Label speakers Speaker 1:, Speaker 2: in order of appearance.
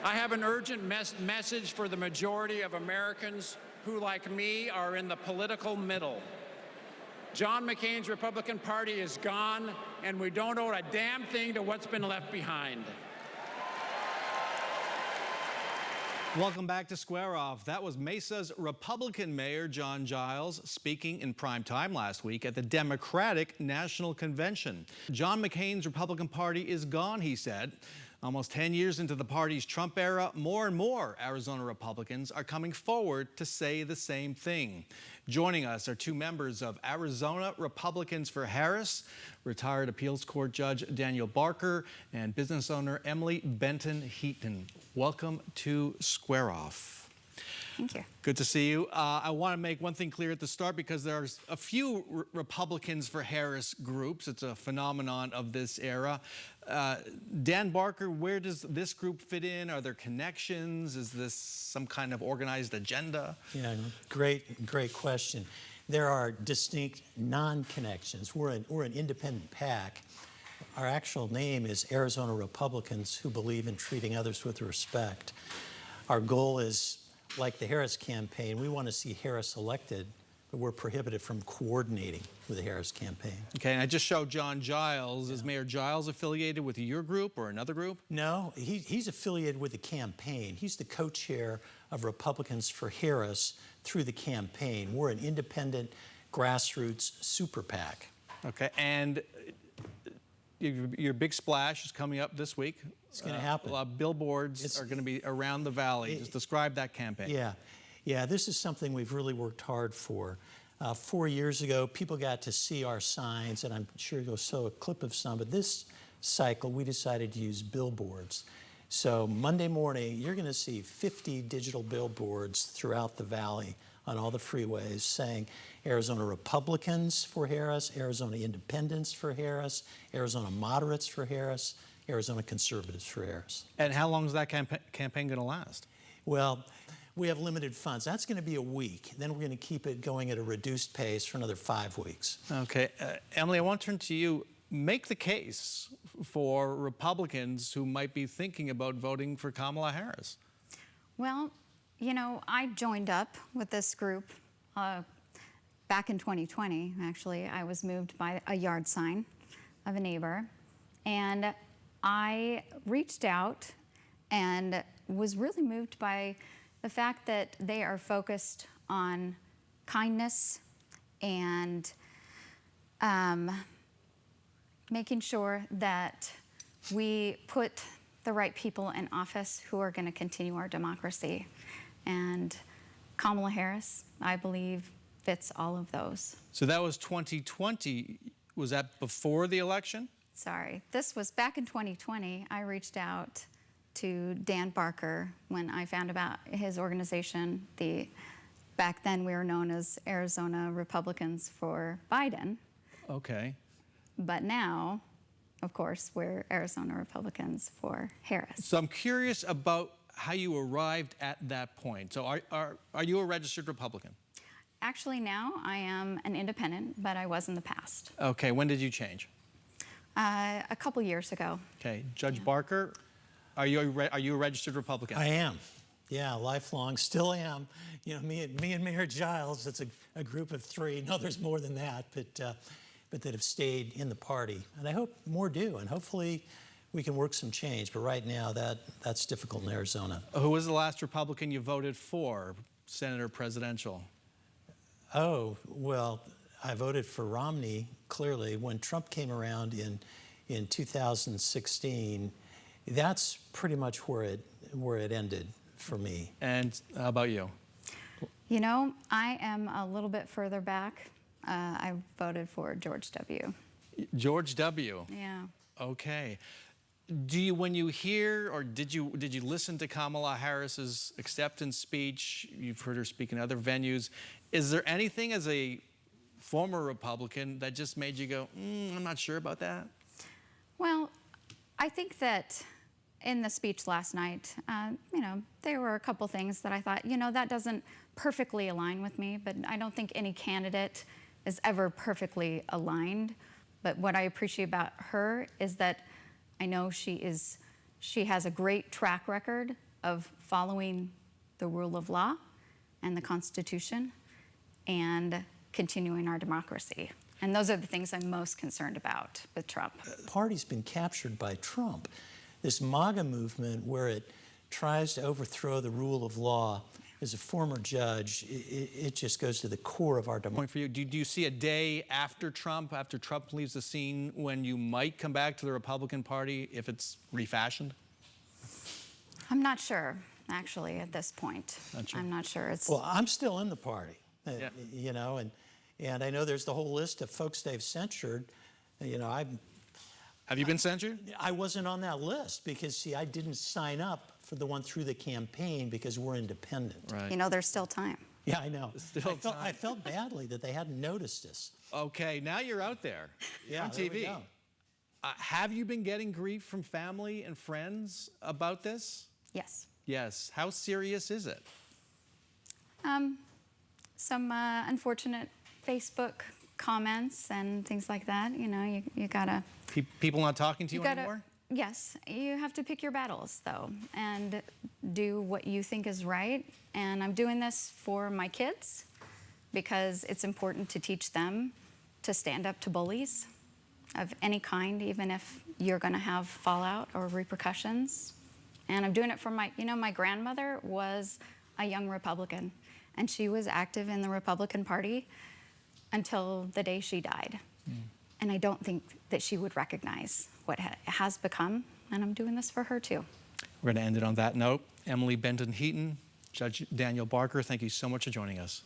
Speaker 1: I have an urgent message for the majority of Americans who, like me, are in the political middle. John McCain's Republican Party is gone, and we don't owe a damn thing to what's been left behind.
Speaker 2: Welcome back to Square Off. That was Mesa's Republican Mayor John Giles speaking in prime time last week at the Democratic National Convention. John McCain's Republican Party is gone, he said. Almost 10 years into the party's Trump era, more and more Arizona Republicans are coming forward to say the same thing. Joining us are two members of Arizona Republicans for Harris, retired appeals court judge Daniel Barker and business owner Emily Benton Heaton. Welcome to Square Off.
Speaker 3: Thank you.
Speaker 2: Good to see you. I want to make one thing clear at the start because there's a few Republicans for Harris groups. It's a phenomenon of this era. Dan Barker, where does this group fit in? Are there connections? Is this some kind of organized agenda?
Speaker 4: Yeah, great question. There are distinct non-connections. We're an independent PAC. Our actual name is Arizona Republicans who believe in treating others with respect. Our goal is, like the Harris campaign, we want to see Harris elected, but we're prohibited from coordinating with the Harris campaign.
Speaker 2: Okay, and I just showed John Giles. Is Mayor Giles affiliated with your group or another group?
Speaker 4: No, he's affiliated with the campaign. He's the co-chair of Republicans for Harris through the campaign. We're an independent grassroots super PAC.
Speaker 2: Okay, and your big splash is coming up this week.
Speaker 4: It's going to happen.
Speaker 2: Billboards are going to be around the valley. Just describe that campaign.
Speaker 4: Yeah, this is something we've really worked hard for. 4 years ago, people got to see our signs, and I'm sure you'll show a clip of some, but this cycle, we decided to use billboards. So Monday morning, you're going to see 50 digital billboards throughout the valley on all the freeways saying Arizona Republicans for Harris, Arizona Independents for Harris, Arizona Moderates for Harris, Arizona Conservatives for Harris.
Speaker 2: And how long is that campaign going to last?
Speaker 4: Well, we have limited funds. That's going to be a week. Then we're going to keep it going at a reduced pace for another 5 weeks.
Speaker 2: Okay. Emily, I want to turn to you. Make the case for Republicans who might be thinking about voting for Kamala Harris.
Speaker 3: Well, you know, I joined up with this group back in 2020, actually. I was moved by a yard sign of a neighbor, and I reached out and was really moved by the fact that they are focused on kindness and making sure that we put the right people in office who are going to continue our democracy. And Kamala Harris, I believe, fits all of those.
Speaker 2: So that was 2020. Was that before the election?
Speaker 3: Sorry. This was back in 2020. I reached out to Dan Barker when I found about his organization. Back then we were known as Arizona Republicans for Biden.
Speaker 2: Okay.
Speaker 3: But now, of course, we're Arizona Republicans for Harris.
Speaker 2: So I'm curious about how you arrived at that point. So are you a registered Republican?
Speaker 3: Actually, now I am an independent, but I was in the past.
Speaker 2: Okay, when did you change?
Speaker 3: A couple years ago.
Speaker 2: Okay, Judge Barker, are you a registered Republican?
Speaker 4: I am. Yeah, lifelong, still am. You know, me and Mayor Giles, it's a group of 3. No, there's more than that, but that have stayed in the party. And I hope more do, and hopefully we can work some change. But right now, that's difficult in Arizona.
Speaker 2: Who was the last Republican you voted for, Senator presidential?
Speaker 4: Oh, well, I voted for Romney, clearly. When Trump came around in 2016, that's pretty much where it ended for me.
Speaker 2: And how about you?
Speaker 3: You know, I am a little bit further back. I voted for George W.
Speaker 2: George W.
Speaker 3: Yeah.
Speaker 2: Okay. Do you, when you hear, or did you listen to Kamala Harris's acceptance speech? You've heard her speak in other venues. Is there anything as a former Republican that just made you go, I'm not sure about that?
Speaker 3: Well, I think that in the speech last night, you know, there were a couple things that I thought, you know, that doesn't perfectly align with me, but I don't think any candidate is ever perfectly aligned. But what I appreciate about her is that I know she has a great track record of following the rule of law and the Constitution and continuing our democracy. And those are the things I'm most concerned about with Trump.
Speaker 4: The party's been captured by Trump. This MAGA movement, where it tries to overthrow the rule of law, as a former judge, it just goes to the core of our democracy.
Speaker 2: Point for you, do you see a day after Trump leaves the scene, when you might come back to the Republican Party if it's refashioned?
Speaker 3: I'm not sure, actually, at this point.
Speaker 2: Not sure.
Speaker 3: I'm not sure. It's
Speaker 4: Well, I'm still in the party,
Speaker 2: Yeah.
Speaker 4: you know, and I know there's the whole list of folks they've censured. You know,
Speaker 2: Have you been censured?
Speaker 4: I wasn't on that list because, see, I didn't sign up for the one through the campaign because we're independent.
Speaker 2: Right.
Speaker 3: You know, there's still time.
Speaker 4: Yeah, I know.
Speaker 2: Still
Speaker 4: I felt badly that they hadn't noticed us.
Speaker 2: Okay, now you're out there
Speaker 4: Yeah,
Speaker 2: on
Speaker 4: there we
Speaker 2: TV.
Speaker 4: go.
Speaker 2: Have you been getting grief from family and friends about this?
Speaker 3: Yes.
Speaker 2: Yes. How serious is it?
Speaker 3: Some unfortunate Facebook comments and things like that. You know, you gotta.
Speaker 2: People not talking to you
Speaker 3: gotta,
Speaker 2: anymore?
Speaker 3: Yes, you have to pick your battles, though, and do what you think is right. And I'm doing this for my kids because it's important to teach them to stand up to bullies of any kind, even if you're going to have fallout or repercussions. And I'm doing it for my grandmother was a young Republican, and she was active in the Republican Party until the day she died. And I don't think that she would recognize what it has become, and I'm doing this for her too.
Speaker 2: We're going to end it on that note. Emily Benton-Heaton, Judge Daniel Barker, thank you so much for joining us.